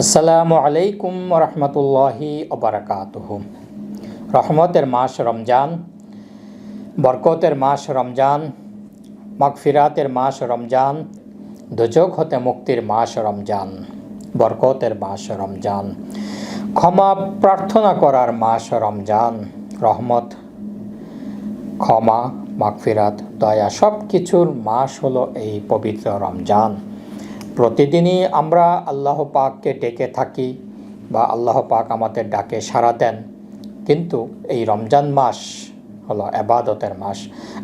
আসসালামু আলাইকুম রহমতুল্লাহি ওবারাকাতুহু। রহমতের মাস রমজান, বরকতের মাস রমজান, মাগফিরাতের মাস রমজান, দোজখ হতে মুক্তির মাস রমজান, বরকতের মাস রমজান, ক্ষমা প্রার্থনা করার মাস রমজান। রহমত, ক্ষমা, মাগফিরাত, দয়া সব কিছুর মাস হলো এই পবিত্র রমজান। প্রতিদিনই আমরা আল্লাহ পাককে ডেকে থাকি বা আল্লাহ পাক আমাদের ডাকে সাড়া দেন, কিন্তু এই রমজান মাস হলো ইবাদতের মাস।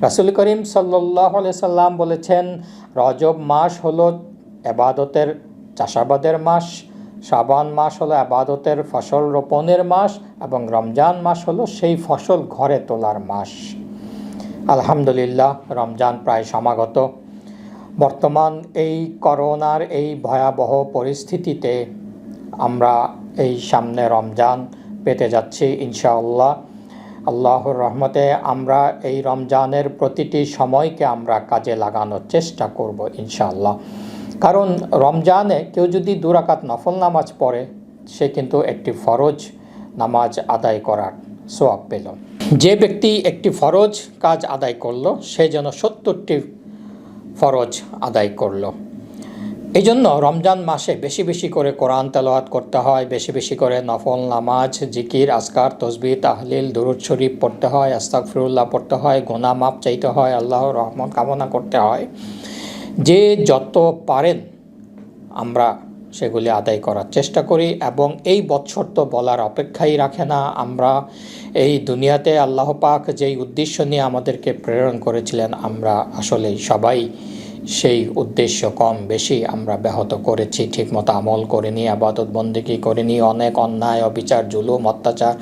রাসূল করিম সাল্লাল্লাহু আলাইহি সাল্লাম বলেছেন, রজব মাস হলো ইবাদতের চাষাবাদের মাস, শাবান মাস হলো ইবাদতের ফসল রোপণের মাস এবং রমজান মাস হলো সেই ফসল ঘরে তোলার মাস। আলহামদুলিল্লাহ, রমজান প্রায় সমাগত। বর্তমান এই করোনার এই ভয়াবহ পরিস্থিতিতে আমরা এই সামনে রমজান পেতে যাচ্ছি ইনশাআল্লাহ। আল্লাহর রহমতে আমরা এই রমজানের প্রতিটি সময়কে আমরা কাজে লাগানোর চেষ্টা করব ইনশাআল্লাহ। কারণ রমজানে কেউ যদি 2 রাকাত নফল নামাজ পড়ে, সে কিন্তু একটি ফরজ নামাজ আদায় করার সওয়াব পেল। যে ব্যক্তি একটি ফরজ কাজ আদায় করলো, সে যেন 70টি ফরজ আদায় করলো। এই জন্য রমজান মাসে বেশি বেশি করে কোরআন তেলাওয়াত করতে হয়, বেশি বেশি করে নফল নামাজ, জিকির, আজকার, তসবিহ, তাহলিল, দুরূদ শরীফ পড়তে হয়, আস্তাগফিরুল্লাহ পড়তে হয়, গুনাহ মাফ চাইতে হয়, আল্লাহর রহমত কামনা করতে হয়। যে যত পারেন আমরা সেগুলি আদায় করার চেষ্টা করি। এবং এই বৎসর তো বলার অপেক্ষাই রাখে না। আমরা এই দুনিয়াতে আল্লাহ পাক যেই উদ্দেশ্য নিয়ে আমাদেরকে প্রেরণ করেছিলেন, আমরা আসলেই সবাই সেই উদ্দেশ্য কম বেশি আমরা ব্যাহত করেছি, ঠিকমতো আমল করিনি, ইবাদত বন্দেগী করিনি, অনেক অন্যায়, অবিচার, জুলুম, অত্যাচার,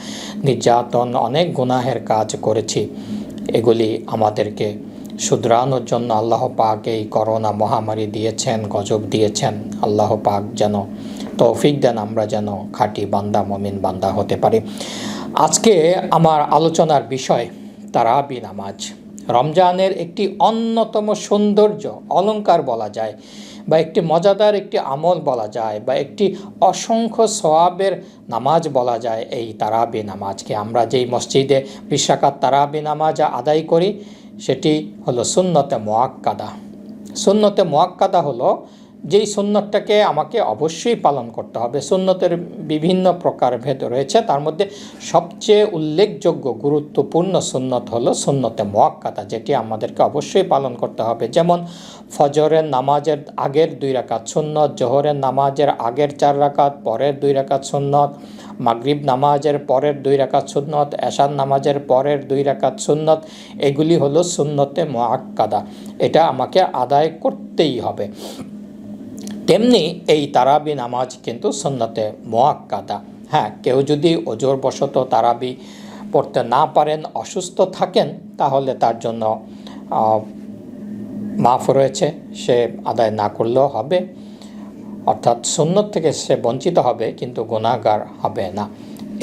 নির্যাতন, অনেক গুনাহের কাজ করেছি। এগুলি আমাদেরকে শুধরানোর জন্য আল্লাহ পাক এই করোনা মহামারী দিয়েছেন, গজব দিয়েছেন। আল্লাহ পাক যেন তৌফিক দেন, আমরা যেন খাঁটি বান্দা, মুমিন বান্দা হতে পারি। আজকে আমার আলোচনার বিষয় তারাবি নামাজ। রমজানের একটি অন্যতম সৌন্দর্য, অলংকার বলা যায়, বা একটি মজাদার একটি আমল বলা যায়, বা একটি অসংখ্য সওয়াবের নামাজ বলা যায় এই তারাবি নামাজকে। আমরা যেই মসজিদে 20 রাকাত তারাবি নামাজ আদায় করি, সেটি হলো সুন্নতে মুআক্কাদা। সুন্নতে মুআক্কাদা হলো যেই সুন্নতটাকে আমাকে অবশ্যই পালন করতে হবে। সুন্নতের বিভিন্ন প্রকারভেদ রয়েছে, তার মধ্যে সবচেয়ে উল্লেখযোগ্য গুরুত্বপূর্ণ সুন্নত হলো সুন্নতে মুআক্কাদা, যেটি আমাদেরকে অবশ্যই পালন করতে হবে। যেমন ফজরের নামাজের আগের 2 রাকাত সুন্নত, জোহরের নামাজের আগের 4 রাকাত, পরের 2 রাকাত সুন্নত, মাগরিব নামাজের পরের 2 রাকাত সুন্নত, এশার নামাজের পরের 2 রাকাত সুন্নত। এগুলি হলো সুন্নতে মুআক্কাদা, এটা আমাকে আদায় করতেই হবে। তেমনি এই তারাবি নামাজ কিন্তু সুন্নতে মুআক্কাদা। হ্যাঁ, কেউ যদি ওজরবশত তারাবি পড়তে না পারেন, অসুস্থ থাকেন, তাহলে তার জন্য মাফ রয়েছে, সে আদায় না করলেও হবে। অর্থাৎ সুন্নত থেকে সে বঞ্চিত হবে, কিন্তু গুনাহগার হবে না।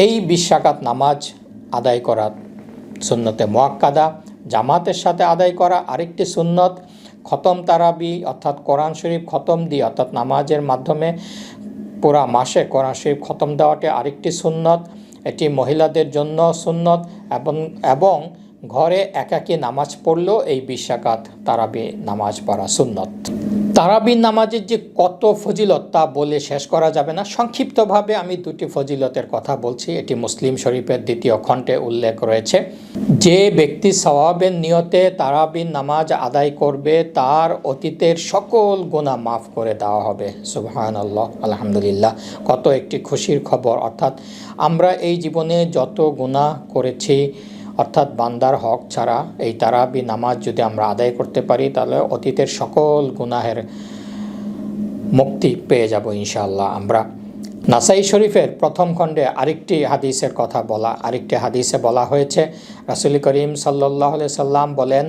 এই 20 রাকাত নামাজ আদায় করা সুন্নতে মুআক্কাদা। জামাতের সাথে আদায় করা আরেকটি সুন্নত। খতম তারাবি অর্থাৎ কোরআন শরীফ খতম দিয়ে, অর্থাৎ নামাজের মাধ্যমে পুরা মাসে কোরআন শরীফ খতম দেওয়াটি আরেকটি সুন্নত। এটি মহিলাদের জন্য সুন্নত, এবং ঘরে একাকী নামাজ পড়লেও এই 20 রাকাত তারাবি নামাজ পড়া সুন্নত। তারাবি নামাজের যে কত ফজিলত তা বলে শেষ করা যাবে না। সংক্ষিপ্তভাবে আমি 2টি ফজিলতের কথা বলছি। এটি মুসলিম শরীফের 2য় খণ্ডে উল্লেখ রয়েছে। যে ব্যক্তি সওয়াবের নিয়তে তারাবি নামাজ আদায় করবে, তার অতীতের সকল গুনাহ মাফ করে দেওয়া হবে। সুবহানাল্লাহ, আলহামদুলিল্লাহ, কত একটি খুশির খবর। অর্থাৎ আমরা এই জীবনে যত গুনাহ করেছি, অর্থাৎ বান্দার হক ছাড়া, এই তারাবি নামাজ যদি আমরা আদায় করতে পারি, তাহলে অতীতের সকল গুনাহের মুক্তি পেয়ে যাব ইনশাআল্লাহ আমরা। নাসাই শরীফের 1ম খণ্ডে আরেকটি হাদিসে বলা হয়েছে, রাসূল করিম সাল্লাল্লাহু আলাইহি সাল্লাম বলেন,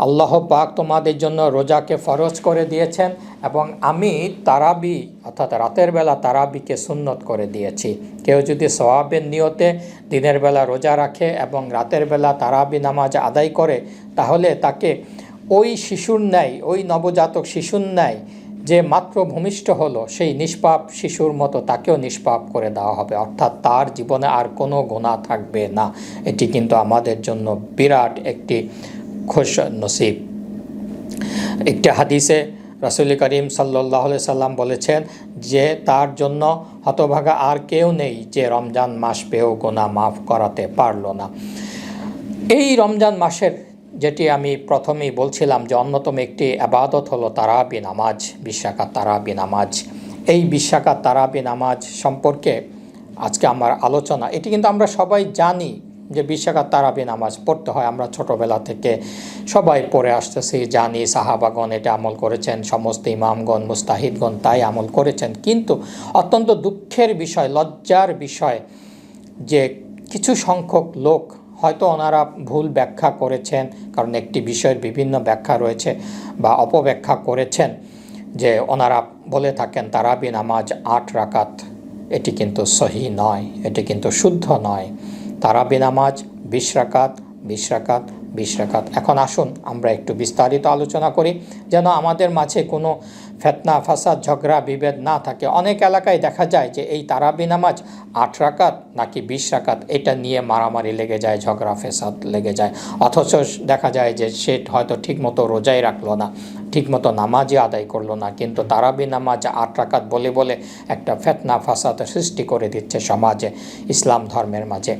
আল্লাহ পাক তোমাদের জন্য রোজাকে ফরজ করে দিয়েছেন এবং আমি তারাবি অর্থাৎ রাতের বেলা তারাবিকে সুন্নত করে দিয়েছি। কেউ যদি সওয়াবের নিয়তে দিনের বেলা রোজা রাখে এবং রাতের বেলা তারাবি নামাজ আদায় করে, তাহলে তাকে ওই শিশুর ন্যায়, ওই নবজাতক শিশুর ন্যায় যে মাত্র ভূমিষ্ঠ হলো সেই নিষ্পাপ শিশুর মতো তাকেও নিষ্পাপ করে দেওয়া হবে, অর্থাৎ তার জীবনে আর কোনো গুনাহ থাকবে না। এটি কিন্তু আমাদের জন্য বিরাট একটি খুশ নসিব। একটি হাদিসে রাসূল করিম সাল্লাল্লাহু আলাইহি সাল্লাম বলেছেন যে তার জন্য হতভাগা আর কেউ নেই যে রমজান মাস পেয়েও গুনাহ মাফ করাতে পারল না। এই রমজান মাসের যেটি আমি প্রথমেই বলছিলাম যে অন্যতম একটি ইবাদত হলো তারাবি নামাজ, 20 রাকাত তারাবি নামাজ। এই 20 রাকাত তারাবি নামাজ সম্পর্কে আজকে আমার আলোচনা। এটি কিন্তু আমরা সবাই জানি যে 20 রাকাত তারাবি নামাজ পড়তে হয়, আমরা ছোটোবেলা থেকে সবাই পড়ে আসতেছি, জানি। সাহাবাগণ এটা আমল করেছেন, সমস্ত ইমামগণ মুস্তাহিদগণ তাই আমল করেছেন। কিন্তু অত্যন্ত দুঃখের বিষয়, লজ্জার বিষয় যে কিছু সংখ্যক লোক হয়তো ওনারা ভুল ব্যাখ্যা করেছেন, কারণ একটি বিষয়ের বিভিন্ন ব্যাখ্যা রয়েছে, বা অপব্যাখ্যা করেছেন যে ওনারা বলে থাকেন তারাবি নামাজ 8 রাকাত। এটি কিন্তু সহি নয়, এটি কিন্তু শুদ্ধ নয়। তারাবি নামাজ 20 রাকাত, 20 রাকাত, 20 রাকাত। এখন আসুন আমরা একটু বিস্তারিত আলোচনা করি, যেন আমাদের মাঝে কোনো ফেতনা ফাসাদ ঝগড়া বিভেদ না থাকে। অনেক এলাকায় দেখা যায় যে এই তারাবি নামাজ 8 রাকাত নাকি 20 রাকাত, এটা নিয়ে মারামারি লেগে যায়, ঝগড়া ফেসাদ লেগে যায়। অথচ দেখা যায় যে সে হয়তো ঠিকমতো রোজাই রাখলো না, ঠিকমতো নামাজই আদায় করলো না, কিন্তু তারাবি নামাজ 8 রাকাত বলে বলে একটা ফেতনা ফাসাদ সৃষ্টি করে দিচ্ছে সমাজে, ইসলাম ধর্মের মাঝে।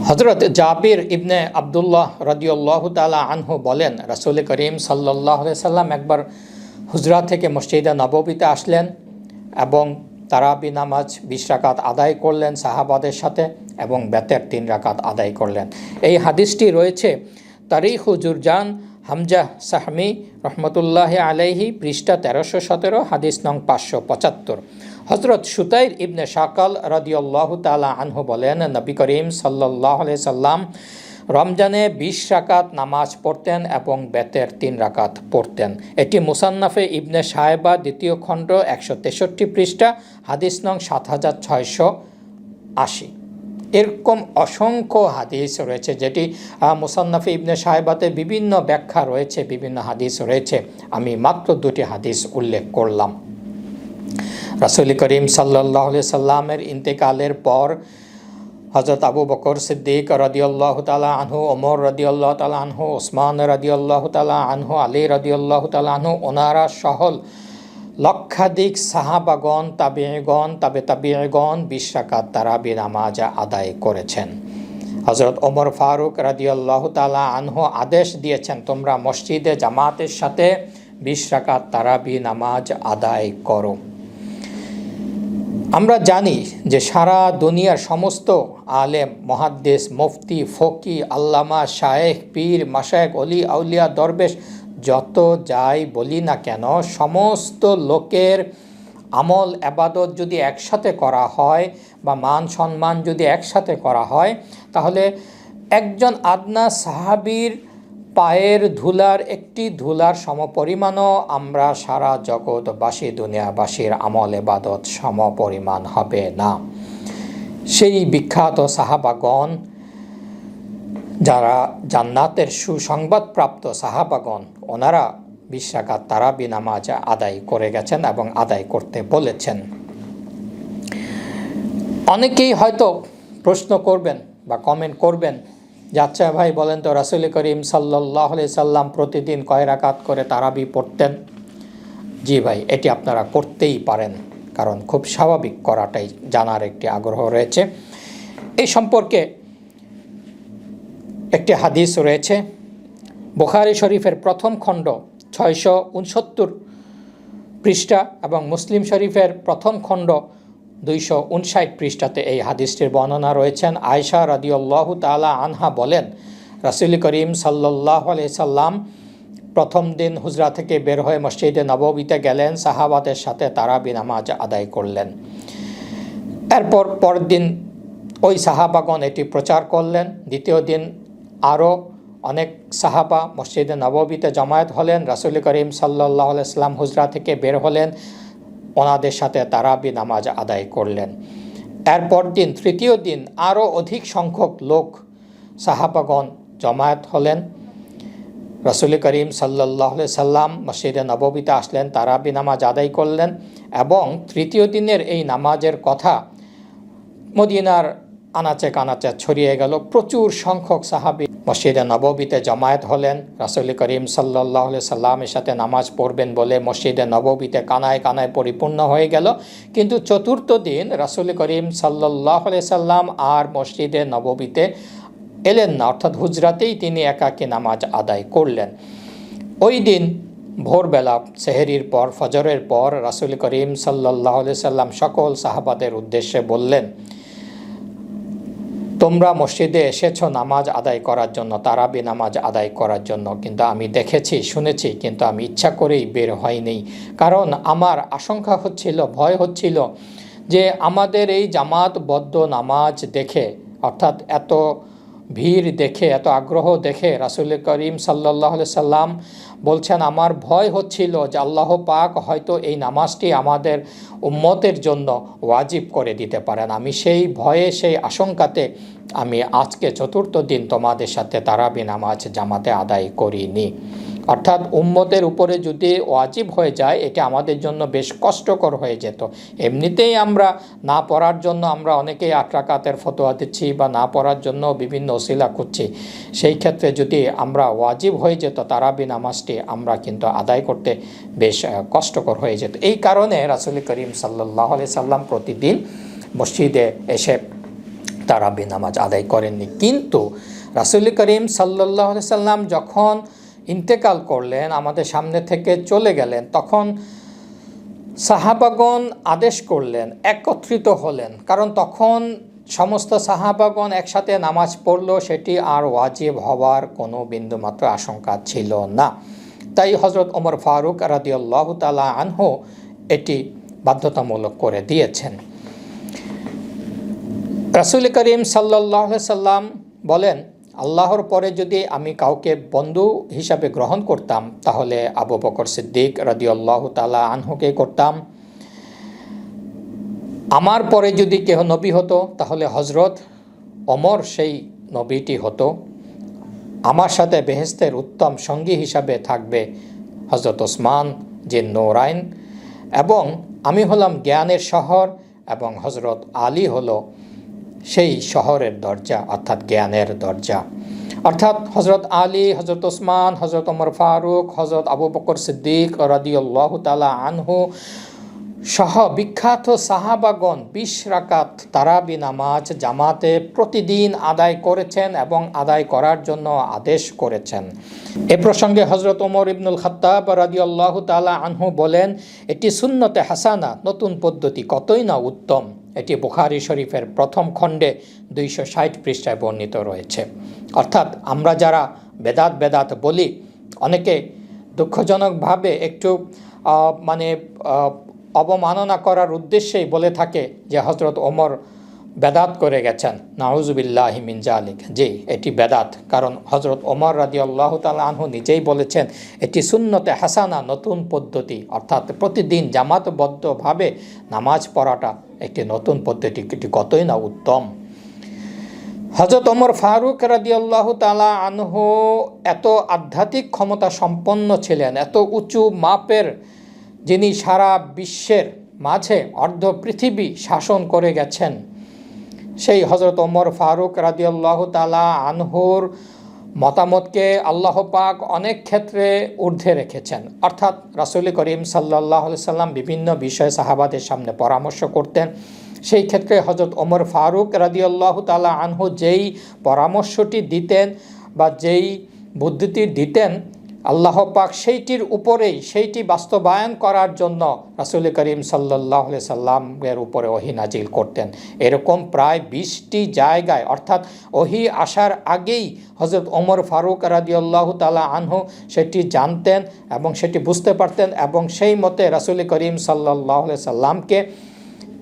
হযরত জাবির ইবনে আব্দুল্লাহ রাদিয়াল্লাহু তাআলা আনহু বলেন, রাসূল করিম সাল্লাল্লাহু আলাইহি সাল্লাম একবার হুজরা থেকে মসজিদে নববীতে আসলেন এবং তারাবি নামাজ 20 রাকাত আদায় করলেন সাহাবাদের সাথে, এবং বেতের 3 রাকাত আদায় করলেন। এই হাদিসটি রয়েছে তারিখু জুরজান হামজা সাহমি রহমতুল্লাহ আলাইহি, পৃষ্ঠা 1317, হাদিস নং 575। হযরত সুতাইর ইবনে শাকাল রাদিয়াল্লাহু তাআলা আনহু বলেন, নবী করিম সাল্লাল্লাহু আলাইহি সাল্লাম রমজানে 20 রাকাত নামাজ পড়তেন এবং বেতের 3 রাকাত পড়তেন। এটি মুসান্নাফে ইবনে সাহেবা 2য় খণ্ড 163 পৃষ্ঠা, হাদিস নং 7680। এরকম অসংখ্য হাদিস রয়েছে, যেটি মুসান্নাফে ইবনে সাহেবাতে বিভিন্ন ব্যাখ্যা রয়েছে, বিভিন্ন হাদিস রয়েছে। আমি মাত্র 2টি হাদিস উল্লেখ করলাম। রাসূল করিম সাল্লাল্লাহু আলাইহি সাল্লামের ইন্তেকালের পর হযরত আবু বকর সিদ্দিক রাদিয়াল্লাহু তাআলা আনহু, ওমর রাদিয়াল্লাহু তাআলা আনহু, ওসমান রাদিয়াল্লাহু তাআলা আনহু, আলী রাদিয়াল্লাহু তাআলা আনহু, ওনারা সহ লক্ষাধিক সাহাবাগণ, তাবিঈগণ, তাবিঈগণ 20 রাকাত তারাবি নামাজ আদায় করেছেন। হযরত ওমর ফারুক রাদিয়াল্লাহু তাআলা আনহু আদেশ দিয়েছেন, তোমরা মসজিদে জামাতের সাথে 20 রাকাত তারাবি নামাজ আদায় করো। আমরা জানি যে সারা দুনিয়ার সমস্ত আলেম, মুহাদ্দিস, মুফতি, ফকি, আল্লামা, শায়েখ, পীর, মাশায়েখ, অলি, আউলিয়া, দরবেশ যত যাই বলি না কেন, সমস্ত লোকের আমল ইবাদত যদি একসাথে করা হয় বা মান সম্মান যদি একসাথে করা হয়, তাহলে একজন আদনা সাহাবীর পায়ের ধুলার একটি ধুলার সমপরিমাণও আমরা সারা জগৎবাসী দুনিয়াবাসীর আমল ইবাদত সমপরিমাণ হবে না। সেই বিখ্যাত সাহাবাগণ, যারা জান্নাতের সুসংবাদপ্রাপ্ত সাহাবাগণ, ওনারা 20 রাকাত তারাবি নামাজ আদায় করে গেছেন এবং আদায় করতে বলেছেন। অনেকেই হয়তো প্রশ্ন করবেন বা কমেন্ট করবেন যে আচ্ছা ভাই বলেন তো, রাসূল করিম সাল্লাল্লাহু আলাইহি সাল্লাম প্রতিদিন কয় রাকাত করে তারাবি পড়তেন? জি ভাই, এটি আপনারা করতেই পারেন, কারণ খুব স্বাভাবিক, করাটাই জানার একটি আগ্রহ রয়েছে। এই সম্পর্কে একটি হাদিস রয়েছে বুখারী শরীফের প্রথম খণ্ড 669 পৃষ্ঠা এবং মুসলিম শরীফের প্রথম খণ্ড 259 পৃষ্ঠাতে এই হাদিসটির বর্ণনা রয়েছেন। আয়েশা রাদিয়াল্লাহু তাআলা আনহা বলেন, রাসূল করিম সাল্লাল্লাহু আলাইহি সাল্লাম প্রথম দিন হুজরা থেকে বের হয়ে মসজিদে নববীতে গেলেন, সাহাবাদের সাথে তারাবি নামাজ আদায় করলেন। এরপর পরের দিন ওই সাহাবাগণ এটি প্রচার করলেন। দ্বিতীয় দিন আরও অনেক সাহাবা মসজিদে নববীতে জমায়েত হলেন। রাসূল করিম সাল্লাল্লাহু আলাইহি সাল্লাম হুজরা থেকে বের হলেন, ওনাদের সাথে তারাবি নামাজ আদায় করলেন। এরপর দিন তৃতীয় দিন আরও অধিক সংখ্যক লোক সাহাবাগণ জমায়েত হলেন। রাসূল করিম সাল্লাল্লাহু আলাইহি সাল্লাম মসজিদে নববীতে আসলেন, তারাবি নামাজ আদায় করলেন এবং তৃতীয় দিনের এই নামাজের কথা মদিনার আনাচে কানাচে ছড়িয়ে গেল। প্রচুর সংখ্যক সাহাবী মসজিদে নববীতে জমায়েত হলেন। রাসূল করিম সাল্লাল্লাহু আলাইহি সাল্লামের সাথে নামাজ পড়বেন বলে মসজিদে নববীতে কানায় কানায় পরিপূর্ণ হয়ে গেল। কিন্তু চতুর্থ দিন রাসূল করিম সাল্লাল্লাহু আলাইহি সাল্লাম আর মসজিদে নববীতে এলেন না, অর্থাৎ হুজরাতেই তিনি একাকী নামাজ আদায় করলেন। ওই দিন ভোরবেলা সেহরির পর, ফজরের পর রাসূল করিম সাল্লাল্লাহু আলাইহি সাল্লাম সকল সাহাবাদের উদ্দেশ্যে বললেন, তোমরা মসজিদে এসেছো নামাজ আদায় করার জন্য, তারাবি নামাজ আদায় করার জন্য, কিন্তু আমি দেখেছি শুনেছি, কিন্তু আমি ইচ্ছা করেই বের হইনি। কারণ আমার আশঙ্কা হচ্ছিল, ভয় হচ্ছিল যে আমাদের এই জামাতবদ্ধ নামাজ দেখে, অর্থাৎ এত ভিড় দেখে, এত আগ্রহ দেখে রাসূল করিম সাল্লাল্লাহু আলাইহি সাল্লাম বলছেন, আমার ভয় হচ্ছিল যে আল্লাহ পাক হয়তো এই নামাজটি আমাদের উম্মতের জন্য ওয়াজিব করে দিতে পারেন। আমি সেই ভয়ে, সেই আশঙ্কাতে আমি আজকে চতুর্থ দিন তোমাদের সাথে তারাবি নামাজ জামাতে আদায় করিনি। অর্থাৎ উম্মতের উপরে যদি ওয়াজিব হয়ে যায়, এটা আমাদের জন্য বেশ কষ্টকর হয়ে যেত। এমনিতেই আমরা না পড়ার জন্য আমরা অনেকেই 8 রাকাতের ফতোয়া দিচ্ছি বা না পড়ার জন্য বিভিন্ন ওসিলা করছি। সেই ক্ষেত্রে যদি আমরা ওয়াজিব হয়ে যেত তারাবি নামাজটি, আমরা কিন্তু আদায় করতে বেশ কষ্টকর হয়ে যেত। এই কারণে রাসূল করিম সাল্লাল্লাহু আলাইহি সাল্লাম প্রতিদিন মসজিদে এসে তারাবি নামাজ আদায় করেননি। কিন্তু রাসূল করিম সাল্লাল্লাহু আলাইহি সাল্লাম যখন ইন্তেকাল করলেন, আমাদের সামনে থেকে চলে গেলেন, তখন সাহাবাগণ আদেশ করলেন, একত্রিত হলেন। কারণ তখন সমস্ত সাহাবাগণ একসাথে নামাজ পড়ল, সেটি আর ওয়াজিব হওয়ার কোনো বিন্দুমাত্র আশঙ্কা ছিল না। তাই হযরত ওমর ফারুক রাদিয়াল্লাহু তাআলা আনহু এটি বাধ্যতামূলক করে দিয়েছেন। রাসূল করিম সাল্লাল্লাহু আলাইহি সাল্লাম বলেন, আল্লাহর পরে যদি আমি কাউকে বন্ধু হিসাবে গ্রহণ করতাম তাহলে আবু বকর সিদ্দিক রাদিয়াল্লাহু তাআলা আনহুকে করতাম। আমার পরে যদি কেহ নবী হতো তাহলে হযরত ওমর সেই নবীটি হতো। আমার সাথে বেহেশতের উত্তম সঙ্গী হিসাবে থাকবে হযরত ওসমান যে নূরাইন, এবং আমি হলাম জ্ঞানের শহর, এবং হযরত আলী হলো সেই শহরের দরজা, অর্থাৎ জ্ঞানের দরজা। অর্থাৎ হযরত আলী, হযরত ওসমান, হযরত ওমর ফারুক, হযরত আবু বকর সিদ্দিক রাদিয়াল্লাহু তাআলা আনহু সহ বিখ্যাত সাহাবাগণ 20 রাকাত তারাবি নামাজ জামাতে প্রতিদিন আদায় করেছেন এবং আদায় করার জন্য আদেশ করেছেন। এ প্রসঙ্গে হযরত ওমর ইবনুল খাত্তাব রাদিয়াল্লাহু তাআলা আনহু বলেন, এটি সুন্নতে হাসানা, নতুন পদ্ধতি, কতই না উত্তম। এটি বুখারী শরীফের প্রথম খণ্ডে 260 পৃষ্ঠায় বর্ণিত রয়েছে। অর্থাৎ আমরা যারা বেদাত বলি, অনেকে দুঃখজনকভাবে একটু অবমাননা করার উদ্দেশ্যেই বলে থাকে যে হযরত ওমর বেদাত করে গেছেন। নাউযুবিল্লাহি মিন যালিক। জি, এটি বেদাত। কারণ হযরত ওমর রাদিয়াল্লাহু তাআলা আনহু নিজেই বলেছেন, এটি সুন্নতে হাসানা, নতুন পদ্ধতি, অর্থাৎ প্রতিদিন জামাতবদ্ধভাবে নামাজ পড়াটা একটি নতুন পদ্ধতি, এটি কতই না উত্তম। হযরত ওমর ফারুক রাদিয়াল্লাহু তাআলা আনহু এত আধ্যাত্মিক ক্ষমতা সম্পন্ন ছিলেন, এত উঁচু মাপের, যিনি সারা বিশ্বের মাঝে অর্ধ পৃথিবী শাসন করে গেছেন। সেই হযরত ওমর ফারুক রাদিয়াল্লাহু তাআলা আনহুর মতামতকে আল্লাহ পাক অনেক ক্ষেত্রে ঊর্ধ্বে রেখেছেন। অর্থাৎ রাসূল করিম সাল্লাল্লাহু আলাইহি সাল্লাম বিভিন্ন বিষয়ে সাহাবাদের সামনে পরামর্শ করতেন। সেই ক্ষেত্রে হযরত ওমর ফারুক রাদিয়াল্লাহু তাআলা আনহু যেই পরামর্শটি দিতেন বা যেই বুদ্ধিটি দিতেন, আল্লাহ পাক সেইটির উপরেই, সেইটি বাস্তবায়ন করার জন্য রাসূল করিম সাল্লাল্লাহু আলাইহি সাল্লামের উপরে ওহী নাজিল করতেন। এরকম প্রায় 20টি জায়গায়, অর্থাৎ ওহী আসার আগেই হযরত ওমর ফারুক রাদিয়াল্লাহু তাআলা আনহু সেটি জানতেন এবং সেটি বুঝতে পারতেন, এবং সেই মতে রাসূল করিম সাল্লাল্লাহু আলাইহি সাল্লামকে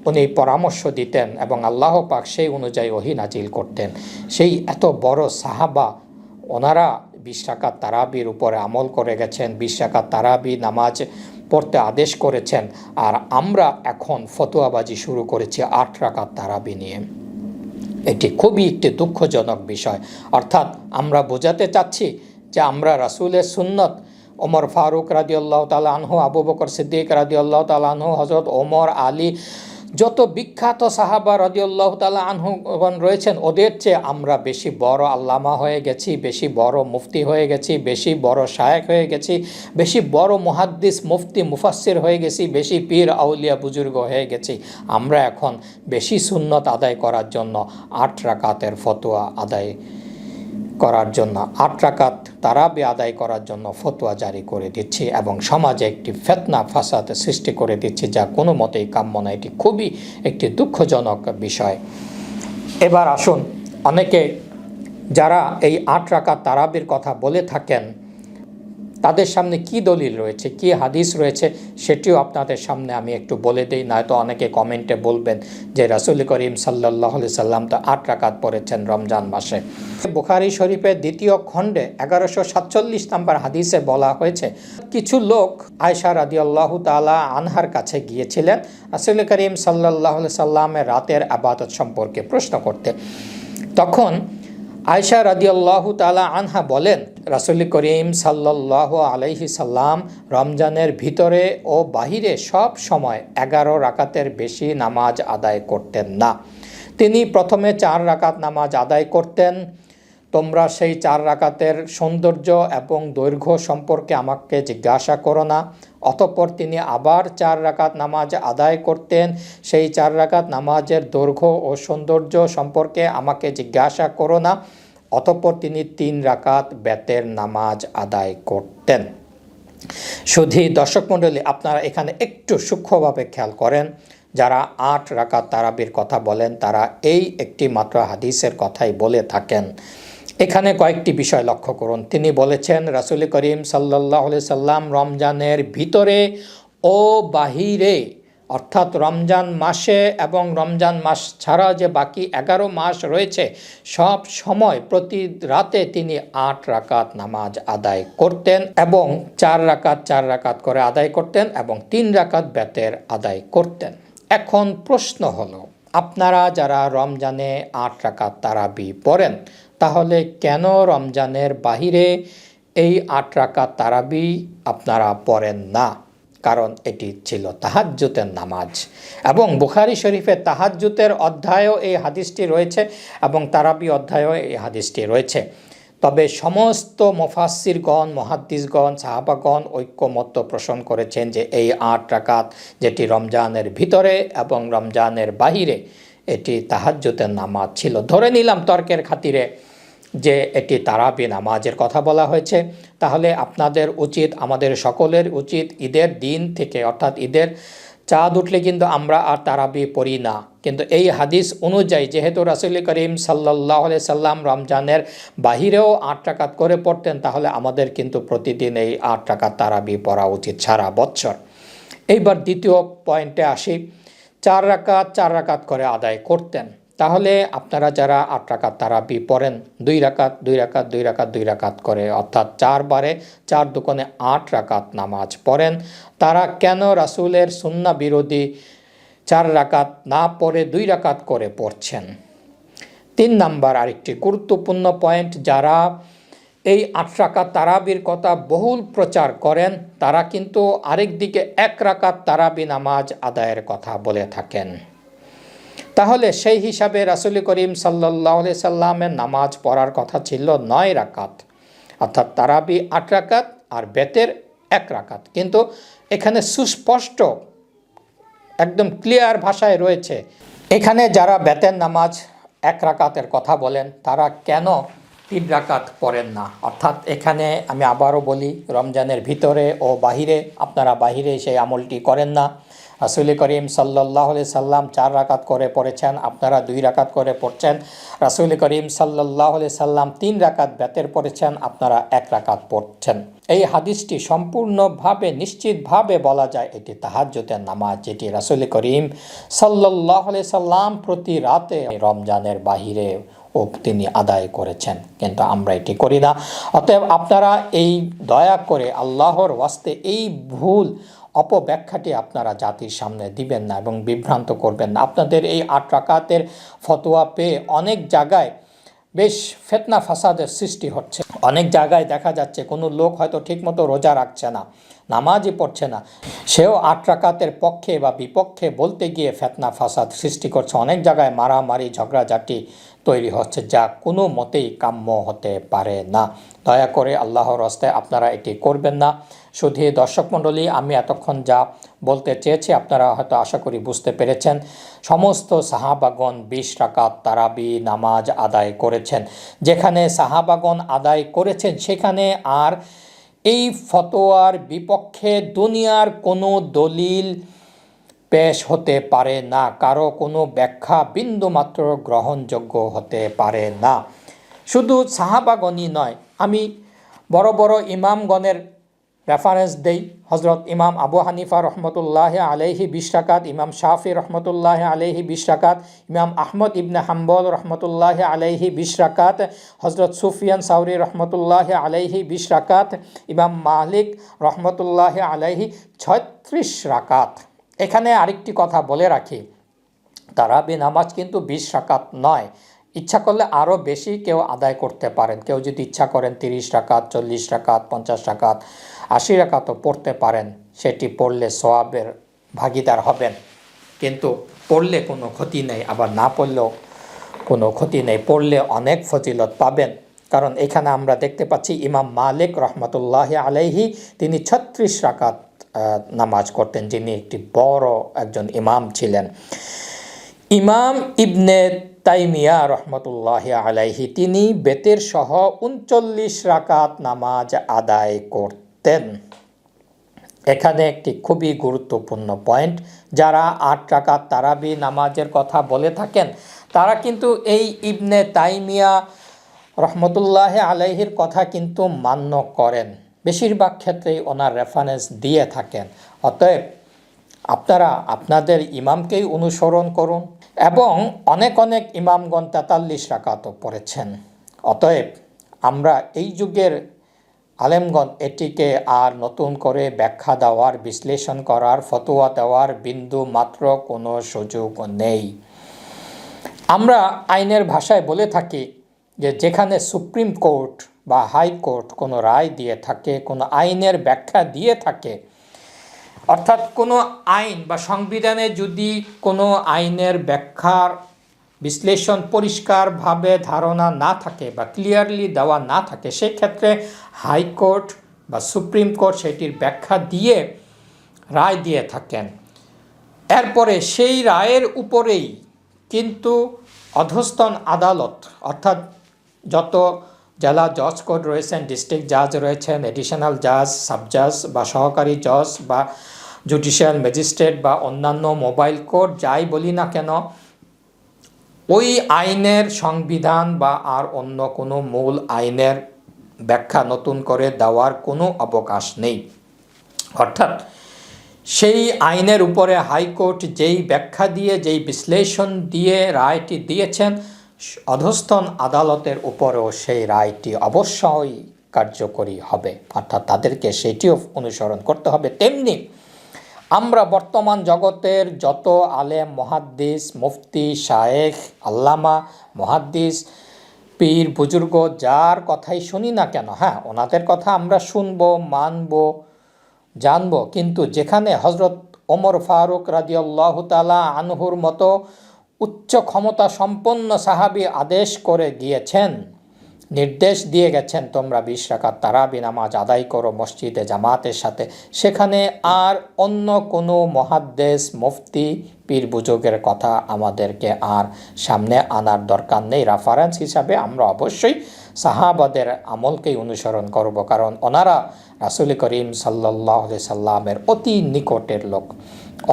উনি পরামর্শ দিতেন এবং আল্লাহ পাক সেই অনুযায়ী ওহী নাজিল করতেন। সেই এত বড় সাহাবা, ওনারা 20 রাকাত তারাবির উপরে আমল করে গেছেন, 20 রাকাত তারাবি নামাজ পড়তে আদেশ করেছেন, আর আমরা এখন ফতোয়াবাজি শুরু করেছি 8 রাকাত তারাবি নিয়ে। এটি খুবই একটি দুঃখজনক বিষয়। অর্থাৎ আমরা বোঝাতে চাচ্ছি যে আমরা রাসূলের সুন্নত ওমর ফারুক রাদিয়াল্লাহু তাআলা আনহু, আবু বকর সিদ্দিক রাদিয়াল্লাহু তাআলা আনহু, হযরত ওমর, আলী, যত বিখ্যাত সাহাবা রাদিয়াল্লাহু তাআলা আনহুগণ রয়েছেন, ওদের চেয়ে আমরা বেশি বড় আল্লামা হয়ে গেছি, বেশি বড় মুফতি হয়ে গেছি, বেশি বড় শায়েখ হয়ে গেছি, বেশি বড় মুহাদ্দিস, মুফতি, মুফাসসির হয়ে গেছি, বেশি পীর আউলিয়া বুজুর্গ হয়ে গেছি। আমরা এখন বেশি সুন্নত আদায় করার জন্য 8 রাকাতের ফতোয়া আদায় করার জন্য, 8 রাকাত তারাবি আদায় করার জন্য ফতোয়া জারি করে দিচ্ছি এবং সমাজে একটি ফিতনা ফাসাদ সৃষ্টি করে দিচ্ছি, যা কোনো মতেই কাম্য না। এটি খুবই একটি দুঃখজনক বিষয়। এবার আসুন, অনেকে যারা এই 8 রাকাত তারাবির কথা বলে থাকেন, তাদের সামনে কি দলিল রয়েছে, কি হাদিস রয়েছে, সেটিও আপনাদের সামনে আমি একটু বলে দিই। নয়তো অনেকে কমেন্টে বলবেন যে রাসূল করিম সাল্লাল্লাহু আলাইহি সাল্লাম তো 8 রাকাত পড়েছেন রমজান মাসে। বুখারী শরীফের 2য় খণ্ডে 1147 নম্বর হাদিসে বলা হয়েছে, কিছু লোক আয়েশা রাদিয়াল্লাহু তাআলা আনহার কাছে গিয়েছিলেন রাসূল করিম সাল্লাল্লাহু আলাইহি সাল্লামের রাতের ইবাদত সম্পর্কে প্রশ্ন করতে। তখন আয়েশা রাদিয়াল্লাহু তাআলা আনহা বলেন, রাসূল করিম সাল্লাল্লাহু আলাইহি সাল্লাম রমজানের ভিতরে ও বাহিরে সব সময় 11 রাকাতের বেশি নামাজ আদায় করতেন না। তিনি প্রথমে 4 রাকাত নামাজ আদায় করতেন। তোমরা সেই 4 রাকাতের সৌন্দর্য এবং দৈর্ঘ্য সম্পর্কে আমাকে জিজ্ঞাসা করো না। অতঃপর তিনি আবার 4 রাকাত নামাজ আদায় করতেন। সেই 4 রাকাত নামাজের দৈর্ঘ্য ও সৌন্দর্য সম্পর্কে আমাকে জিজ্ঞাসা করো না। অতঃপর তিনি 3 রাকাত বেতের নামাজ আদায় করতেন। শুধু দর্শক মণ্ডলী, আপনারা এখানে একটু সূক্ষ্মভাবে খেয়াল করেন, যারা 8 রাকাত তারাবির কথা বলেন তারা এই একটি মাত্র হাদিসের কথাই বলে থাকেন। এখানে কয়েকটি বিষয় লক্ষ্য করুন। তিনি বলেছেন রাসূল করিম সাল্লাল্লাহু আলাইহি সাল্লাম রমজানের ভিতরে ও বাহিরে, অর্থাৎ রমজান মাসে এবং রমজান মাস ছাড়া যে বাকি 11 মাস রয়েছে, সব সময় প্রতি রাতে তিনি 8 রাকাত নামাজ আদায় করতেন এবং 4 রাকাত করে আদায় করতেন এবং 3 রাকাত বেতের আদায় করতেন। এখন প্রশ্ন হলো, আপনারা যারা রমজানে 8 রাকাত তারাবি পড়েন, তাহলে কেন রমজানের বাহিরে এই 8 রাকাত তারাবি আপনারা পড়েন না? কারণ এটি ছিল তাহাজ্জুদের নামাজ এবং বুখারী শরীফে তাহাজ্জুদের অধ্যায়েও এই হাদিসটি রয়েছে এবং তারাবি অধ্যায়েও এই হাদিসটি রয়েছে। তবে সমস্ত মুফাসসিরগণ, মুহাদ্দিসগণ, সাহাবাগণ ঐক্যমত্য পোষণ করেছেন যে এই 8 রাকাত যেটি রমজানের ভিতরে এবং রমজানের বাহিরে, এটি তাহাজ্জুদের নামাজ ছিল। ধরে নিলাম তর্কের খাতিরে যে এটি তারাবি নামাজের কথা বলা হয়েছে, তাহলে আপনাদের উচিত, আমাদের সকলের উচিত, ঈদের দিন থেকে, অর্থাৎ ঈদের চাঁদ উঠলে কিন্তু আমরা আর তারাবি পড়ি না, কিন্তু এই হাদিস অনুযায়ী যেহেতু রাসূল করিম সাল্লাল্লাহু আলাইহি সাল্লাম রমজানের বাহিরেও 8 রাকাত করে পড়তেন, তাহলে আমাদের কিন্তু প্রতিদিন এই 8 রাকাত তারাবি পড়া উচিত সারা বছর। এইবার দ্বিতীয় পয়েন্টে আসি, 4 রাকাত করে আদায় করতেন। তাহলে আপনারা যারা 8 রাকাত তারাবি পড়েন, 2 রাকাত করে, অর্থাৎ 4 বারে 4 দুগুণে 8 রাকাত নামাজ পড়েন, তারা কেন রাসূলের সুন্নাহ বিরোধী 4 রাকাত না পড়ে 2 রাকাত করে পড়ছেন? 3 নাম্বার আরেকটি গুরুত্বপূর্ণ পয়েন্ট, যারা এই 8 রাকাত তারাবির কথা বহুল প্রচার করেন, তারা কিন্তু আরেক দিকে 1 রাকাত তারাবি নামাজ আদায়ের কথা বলে থাকেন। তাহলে সেই হিসাবে রাসূল করিম সাল্লাল্লাহু আলাইহি সাল্লামের নামাজ পড়ার কথা ছিল 9 রাকাত, অর্থাৎ তারাবি 8 রাকাত আর বেতের 1 রাকাত। কিন্তু এখানে সুস্পষ্ট একদম ক্লিয়ার ভাষায় রয়েছে, এখানে যারা বেতের নামাজ 1 রাকাতের কথা বলেন তারা কেন 3 রাকাত পড়েন না? অর্থাৎ এখানে আমি আবারও বলি, রমজানের ভিতরে ও বাহিরে আপনারা বাহিরে সেই আমলটি করেন না। রাসূল করিম সাল্লাল্লাহু আলাইহি সাল্লাম 4 রাকাত করে পড়েছেন, আপনারা 2 রাকাত করে পড়ছেন। রাসূল করিম সাল্লাল্লাহু আলাইহি সাল্লাম 3 রাকাত বেতের পড়েছেন, আপনারা 1 রাকাত পড়ছেন। এই হাদিসটি সম্পূর্ণভাবে নিশ্চিতভাবে বলা যায় এটি তাহাজ্জুদের নামাজ, যেটি রাসূল করিম সাল্লাল্লাহু আলাইহি সাল্লাম প্রতি রাতে রমজানের বাহিরে ও তিনি আদায় করেছেন, কিন্তু আমরা এটি করি না। অতএব আপনারা এই দয়া করে আল্লাহর ওয়াস্তে এই ভুল অপব্যাখ্যাটি আপনারা জাতির সামনে দিবেন না এবং বিভ্রান্ত করবেন না। আপনাদের এই 8 রাকাতের ফতোয়া পেয়ে অনেক জায়গায় বেশ ফিতনা ফাসাদের সৃষ্টি হচ্ছে। অনেক জায়গায় দেখা যাচ্ছে কোনো লোক হয়তো ঠিকমতো রোজা রাখছে না, নামাজই পড়ছে না, সেও 8 রাকাতের পক্ষে বা বিপক্ষে বলতে গিয়ে ফিতনা ফাসাদ সৃষ্টি করছে। অনেক জায়গায় মারামারি ঝগড়াঝাটি তৈরি হচ্ছে, যা কোনো মতেই কাম্য হতে পারে না। দয়া করে আল্লাহর রাস্তায় আপনারা এটি করবেন না। শুধু দর্শক মণ্ডলী, আমি এতক্ষণ যা বলতে চেয়েছি আপনারা হয়তো আশা করি বুঝতে পেরেছেন। সমস্ত সাহাবাগণ 20 রাকাত তারাবি নামাজ আদায় করেছেন। যেখানে সাহাবাগণ আদায় করেছেন সেখানে আর এই ফতোয়ার বিপক্ষে দুনিয়ার কোনো দলিল পেশ হতে পারে না, কারো কোনো ব্যাখ্যা বিন্দুমাত্র গ্রহণযোগ্য হতে পারে না। শুধু সাহাবাগণই নয়, আমি বড় বড় ইমামগণের রেফারেন্স দেই। হজরত ইমাম আবু হানিফা রহমতুল্লাহ আলাইহি 20 রাকাত, ইমাম শাফি রহমতুল্লাহ আলাইহি 20 রাকাত, ইমাম আহমদ ইবনে হাম্বল রহমতুল্লাহ আলাইহি 20 রাকাত, হজরত সুফিয়ান সাউরি রহমতুল্লাহ আলাইহি 20 রাকাত, ইমাম মালিক রহমতুল্লাহ আলাইহি 36 রাকাত। এখানে আরেকটি কথা বলে রাখি, তারাবি নামাজ কিন্তু 20 রাকাত নয়। ইচ্ছা করলে আরও বেশি কেউ আদায় করতে পারেন। কেউ যদি ইচ্ছা করেন 30 রাকাত, 40 রাকাত, 50 রাকাত, 80 রাকাতও পড়তে পারেন। সেটি পড়লে সওয়াবের ভাগিদার হবেন, কিন্তু পড়লে কোনো ক্ষতি নেই, আবার না পড়লেও কোনো ক্ষতি নেই। পড়লে অনেক ফজিলত পাবেন। কারণ এখানে আমরা দেখতে পাচ্ছি ইমাম মালিক রহমতুল্লাহ আলাইহি তিনি 36 রাকাত নামাজ করতেন, যিনি একটি বড় একজন ইমাম ছিলেন। ইমাম ইবনে তাইমিয়া রহমতুল্লাহ আলাইহি তিনি বেতের সহ 39 রাকাত নামাজ আদায় করতেন। এখানে একটি খুবই গুরুত্বপূর্ণ পয়েন্ট, যারা 8 রাকাত তারাবি নামাজের কথা বলে থাকেন তারা কিন্তু এই ইবনে তাইমিয়া রহমতুল্লাহ আলাইহির কথা কিন্তু মান্য করেন, বেশিরভাগ ক্ষেত্রেই ওনার রেফারেন্স দিয়ে থাকেন। অতএব আপনারা আপনাদের ইমামকেই অনুসরণ করুন, এবং অনেক অনেক ইমামগণ 43 রাকাতও পড়েছেন। অতএব আমরা এই যুগের আলেমগণ এটিকে আর নতুন করে ব্যাখ্যা দেওয়ার, বিশ্লেষণ করার, ফতোয়া দেওয়ার বিন্দু মাত্র কোনো সুযোগ নেই। আমরা আইনের ভাষায় বলে থাকি যে যেখানে সুপ্রিম কোর্ট বা হাইকোর্ট কোনো রায় দিয়ে থাকে, কোনো আইনের ব্যাখ্যা দিয়ে থাকে, অর্থাৎ কোনো আইন বা সংবিধানে যদি কোনো আইনের ব্যাখ্যার বিশ্লেষণ পরিষ্কারভাবে ধারণা না থাকে বা ক্লিয়ারলি দেওয়া না থাকে, সেক্ষেত্রে হাইকোর্ট বা সুপ্রিম কোর্ট সেটির ব্যাখ্যা দিয়ে রায় দিয়ে থাকেন। এরপরে সেই রায়ের উপরেই কিন্তু অধস্তন আদালত, অর্থাৎ যত জেলা জজ কোর্ট রয়েছেন, ডিস্ট্রিক্ট জাজ রয়েছেন, এডিশনাল জাজ, সাব জাজ বা সহকারী জজ বা জুডিশিয়াল ম্যাজিস্ট্রেট বা অন্যান্য মোবাইল কোর্ট, যাই বলি না কেন, ওই আইনের সংবিধান বা আর অন্য কোনো মূল আইনের ব্যাখ্যা নতুন করে দেওয়ার কোনো অবকাশ নেই। অর্থাৎ সেই আইনের উপরে হাইকোর্ট যেই ব্যাখ্যা দিয়ে, যেই বিশ্লেষণ দিয়ে রায়টি দিয়েছেন, অধস্তন আদালতের উপরেও সেই রায়টি অবশ্যই কার্যকরী হবে, অর্থাৎ তাদেরকে সেটিও অনুসরণ করতে হবে। তেমনি আমরা বর্তমান জগতের যত আলেম, মুহাদ্দিস, মুফতি, শায়েখ, আল্লামা, মুহাদ্দিস, পীর, বুজুর্গ, যার কথাই শুনি না কেন, হ্যাঁ ওনাদের কথা আমরা শুনবো, মানবো, জানবো, কিন্তু যেখানে হজরত ওমর ফারুক রাদিয়াল্লাহু তাআলা আনহুর মতো উচ্চ ক্ষমতা সম্পন্ন সাহাবী আদেশ করে গিয়েছেন, নির্দেশ দিয়ে গেছেন, তোমরা 20 রাকাত তারাবি নামাজ আদায় করো মসজিদে জামাতের সাথে, সেখানে আর অন্য কোনো মুহাদ্দিস, মুফতি, পীর বুজুর্গের কথা আমাদেরকে আর সামনে আনার দরকার নেই। রেফারেন্স হিসাবে আমরা অবশ্যই সাহাবাদের আমলকেই অনুসরণ করব, কারণ ওনারা রাসূল করিম সাল্লাল্লাহু আলাইহি সাল্লামের অতি নিকটের লোক।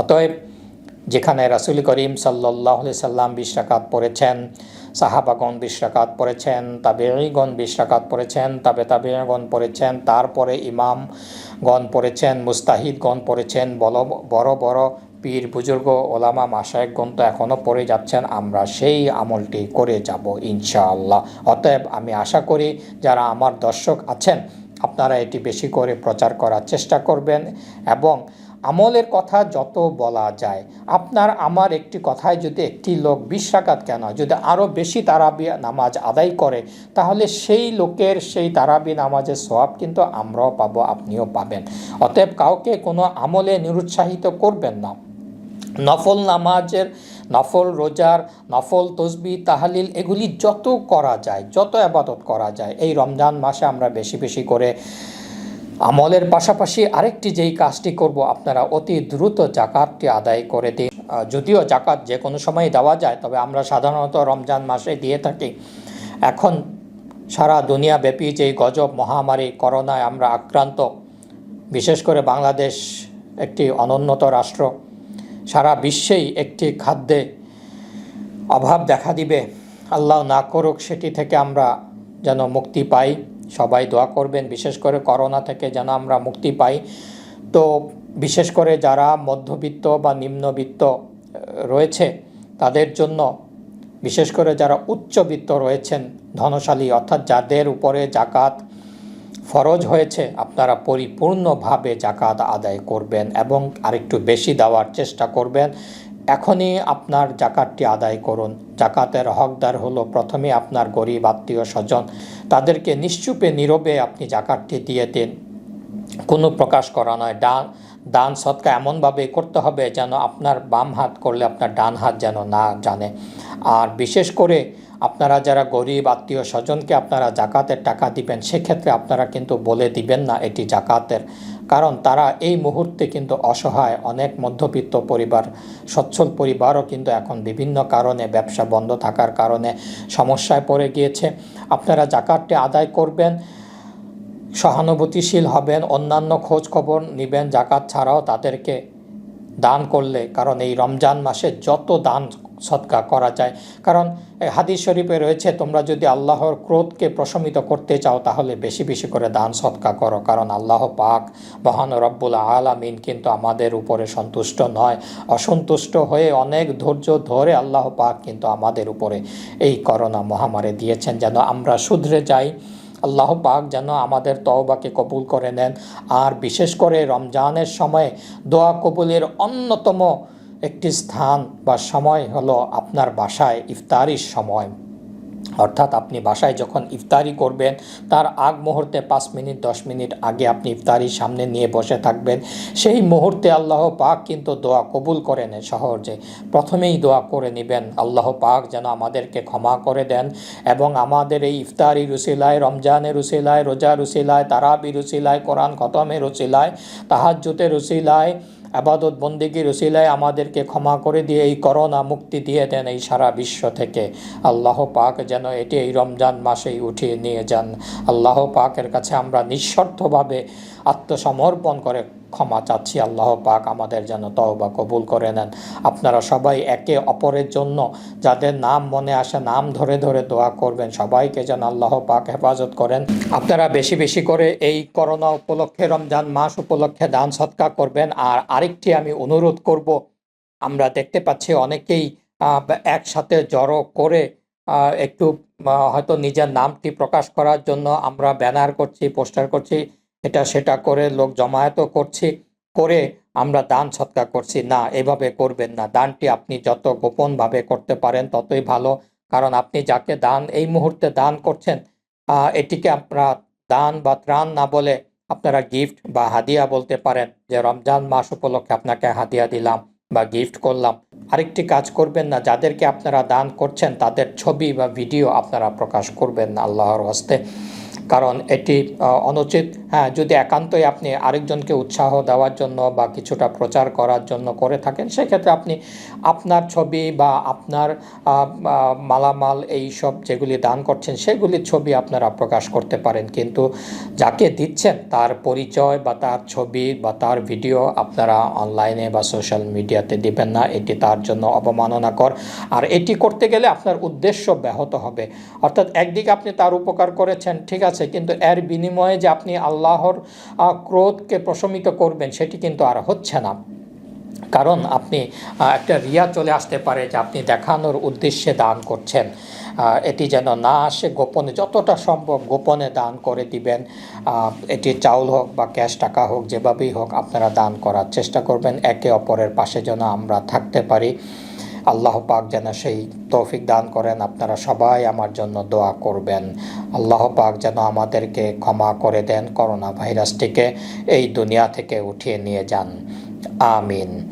অতএব যেখানে রাসূল করিম সাল্লাল্লাহু আলাইহি সাল্লাম 20 রাকাত পড়েছেন, সাহাবাগণ 20 রাকাত পড়েছেন, তাবেঈগণ 20 রাকাত পড়েছেন, তাবেঈগণ পড়েছেন, তারপরে ইমামগণ পড়েছেন, মুস্তাহিদগণ পড়েছেন, বড় বড় পীর বুজুর্গ ওলামা মাশায়েখগণ তো এখনও পড়ে যাচ্ছেন, আমরা সেই আমলটি করে যাব ইনশাআল্লাহ। অতএব আমি আশা করি যারা আমার দর্শক আছেন আপনারা এটি বেশি করে প্রচার করার চেষ্টা করবেন, এবং আমলের কথা যত বলা যায়, আপনার আমার একটি কথায় যদি একটি লোক 20 রাকাত কেন, যদি আরও বেশি তারাবি নামাজ আদায় করে, তাহলে সেই লোকের সেই তারাবি নামাজের সওয়াব কিন্তু আমরাও পাবো, আপনিও পাবেন। অতএব কাউকে কোনো আমলে নিরুৎসাহিত করবেন না। নফল নামাজের, নফল রোজার, নফল তসবিহ তাহলিল এগুলি যত করা যায়, যত ইবাদত করা যায়, এই রমজান মাসে আমরা বেশি বেশি করে আমলের পাশাপাশি আরেকটি যেই কাজটি করব, আপনারা অতি দ্রুত জাকাতটি আদায় করে দিন। যদিও জাকাত যে কোনো সময় দেওয়া যায়, তবে আমরা সাধারণত রমজান মাসে দিয়ে থাকি। এখন সারা দুনিয়াব্যাপী যেই গজব মহামারী করোনায় আমরা আক্রান্ত, বিশেষ করে বাংলাদেশ একটি অনুন্নত রাষ্ট্র, সারা বিশ্বেই একটি খাদ্যে অভাব দেখা দিবে, আল্লাহ না করুক সেটি থেকে আমরা যেন মুক্তি পাই। সবাই দোয়া করবেন, বিশেষ করে করোনা থেকে যেন আমরা মুক্তি পাই। তো বিশেষ করে যারা মধ্যবিত্ত বা নিম্নবিত্ত রয়েছে তাদের জন্য, বিশেষ করে যারা উচ্চবিত্ত রয়েছেন, ধনশালী অর্থাৎ যাদের উপরে জাকাত ফরজ হয়েছে, আপনারা পরিপূর্ণভাবে জাকাত আদায় করবেন এবং আরেকটু বেশি দেওয়ার চেষ্টা করবেন। এখনই আপনার জাকাতটি আদায় করুন। জাকাতের হকদার হলো প্রথমে আপনার গরিব আত্মীয় স্বজন, তাদেরকে নিশ্চুপে নীরবে আপনি জাকাতটি দিয়ে দিন, কোনো প্রকাশ করা নয়। দান সৎকা এমনভাবে করতে হবে যেন আপনার বাম হাত করলে আপনার ডান হাত যেন না জানে। আর বিশেষ করে আপনারা যারা গরিব আত্মীয় স্বজনকে আপনারা জাকাতের টাকা দিবেন, সেক্ষেত্রে আপনারা কিন্তু বলে দিবেন না এটি জাকাতের, কারণ তারা এই মুহূর্তে কিন্তু অসহায়। অনেক মধ্যবিত্ত পরিবার, সচ্ছল পরিবারও কিন্তু এখন বিভিন্ন কারণে, ব্যবসা বন্ধ থাকার কারণে সমস্যায় পড়ে গিয়েছে। আপনারা জাকাতটি আদায় করবেন, সহানুভূতিশীল হবেন, অন্যান্য খোঁজ খবর নেবেন জাকাত ছাড়াও তাদেরকে দান করলে, কারণ এই রমজান মাসে যত দান সদকা করা যায়, কারণ হাদিস শরীফে রয়েছে তোমরা যদি আল্লাহর ক্রোধকে প্রশমিত করতে চাও তাহলে বেশি বেশি করে দান সদকা করো, কারণ আল্লাহ পাক মহান রব্বুল আলামিন কিন্তু আমাদের উপরে সন্তুষ্ট নয়, অসন্তুষ্ট হয়ে অনেক ধৈর্য ধরে আল্লাহ পাক কিন্তু আমাদের উপরে এই করোনা মহামারী দিয়েছেন, যেন আমরা শুধরে যাই। আল্লাহ পাক যেন আমাদের তওবাকে কবুল করে নেন। আর বিশেষ করে রমজানের সময় দোয়া কবুলের অন্যতম একটি স্থান বা সময় হলো আপনার বাসায় ইফতারির সময়। অর্থাৎ আপনি বাসায় যখন ইফতারি করবেন তার আগ মুহূর্তে 5 মিনিট 10 মিনিট আগে আপনি ইফতারির সামনে নিয়ে বসে থাকবেন। সেই মুহূর্তে আল্লাহ পাক কিন্তু দোয়া কবুল করে নেন সহজে। প্রথমেই দোয়া করে নেবেন আল্লাহ পাক যেন আমাদেরকে ক্ষমা করে দেন এবং আমাদের এই ইফতারির উসিলায়, রমজানের উসিলায়, রোজার উসিলায়, তারাবির উসিলায়, কোরআন খতমের উসিলায়, তাহাজ্জুদের উসিলায়, আবাদত বন্দেগীর উসিলায় আমাদেরকে ক্ষমা করে দিয়ে এই করোনা মুক্তি দিয়ে দেন এই সারা বিশ্ব থেকে। আল্লাহ পাক যেন এটি এই রমজান মাসেই উঠিয়ে নিয়ে যান। আল্লাহ পাকের কাছে আমরা নিঃস্বার্থভাবে আত্মসমর্পণ করে ক্ষমা চাচ্ছি। আল্লাহ পাক আমাদের যেন তওবা কবুল করে নেন। আপনারা সবাই একে অপরের জন্য যাদের নাম মনে আসে নাম ধরে ধরে দোয়া করবেন, সবাইকে যেন আল্লাহ পাক হেফাজত করেন। আপনারা বেশি বেশি করে এই করোনা উপলক্ষে, রমজান মাস উপলক্ষে দান সৎকা করবেন। আর আরেকটি আমি অনুরোধ করব, আমরা দেখতে পাচ্ছি অনেকেই একসাথে জড়ো করে একটু হয়তো নিজের নামটি প্রকাশ করার জন্য আমরা ব্যানার করছি, পোস্টার করছি, এটা সেটা করে লোক জমায়েতও করছি, করে আমরা দান সৎকার করছি। না, এভাবে করবেন না। দানটি আপনি যত গোপনভাবে করতে পারেন ততই ভালো, কারণ আপনি যাকে দান এই মুহূর্তে দান করছেন, এটিকে আপনারা দান বা ত্রাণ না বলে আপনারা গিফট বা হাদিয়া বলতে পারেন, যে রমজান মাস উপলক্ষে আপনাকে হাদিয়া দিলাম বা গিফট করলাম। আরেকটি কাজ করবেন না, যাদেরকে আপনারা দান করছেন তাদের ছবি বা ভিডিও আপনারা প্রকাশ করবেন না আল্লাহর হস্তে, কারণ এটি অনুচিত। হ্যাঁ, যদি একান্তই আপনি আরেকজনকে উৎসাহ দেওয়ার জন্য বা কিছুটা প্রচার করার জন্য করে থাকেন, সেক্ষেত্রে আপনি আপনার ছবি বা আপনার মালামাল এই সব যেগুলি দান করছেন সেগুলির ছবি আপনারা প্রকাশ করতে পারেন, কিন্তু যাকে দিচ্ছেন তার পরিচয় বা তার ছবি বা তার ভিডিও আপনারা অনলাইনে বা সোশ্যাল মিডিয়াতে দিবেন না। এটি তার জন্য অবমাননাকর। আর এটি করতে গেলে আপনার উদ্দেশ্য ব্যাহত হবে। অর্থাৎ একদিকে আপনি তার উপকার করেছেন, ঠিক আছে, কিন্তু এর বিনিময়ে যে আপনি আল্লাহর ক্রোধকে প্রশমিত করবেন সেটি কিন্তু আর হচ্ছে না। কারণ আপনি একটা রিয়া চলে আসতে পারে যে আপনি দেখানোর উদ্দেশ্যে দান করছেন। এটি যেন না আসে, গোপনে যতটা সম্ভব গোপনে দান করে দিবেন। এটি চাউল হোক বা ক্যাশ টাকা হোক, যেভাবেই হোক আপনারা দান করার চেষ্টা করবেন। একে অপরের পাশে যেন আমরা থাকতে পারি। আল্লাহ পাক যেন সেই তৌফিক দান করেন। আপনারা সবাই আমার জন্য দোয়া করবেন। আল্লাহ পাক যেন আমাদেরকে ক্ষমা করে দেন, করোনা ভাইরাসটিকে এই দুনিয়া থেকে উঠিয়ে নিয়ে যান। আমিন।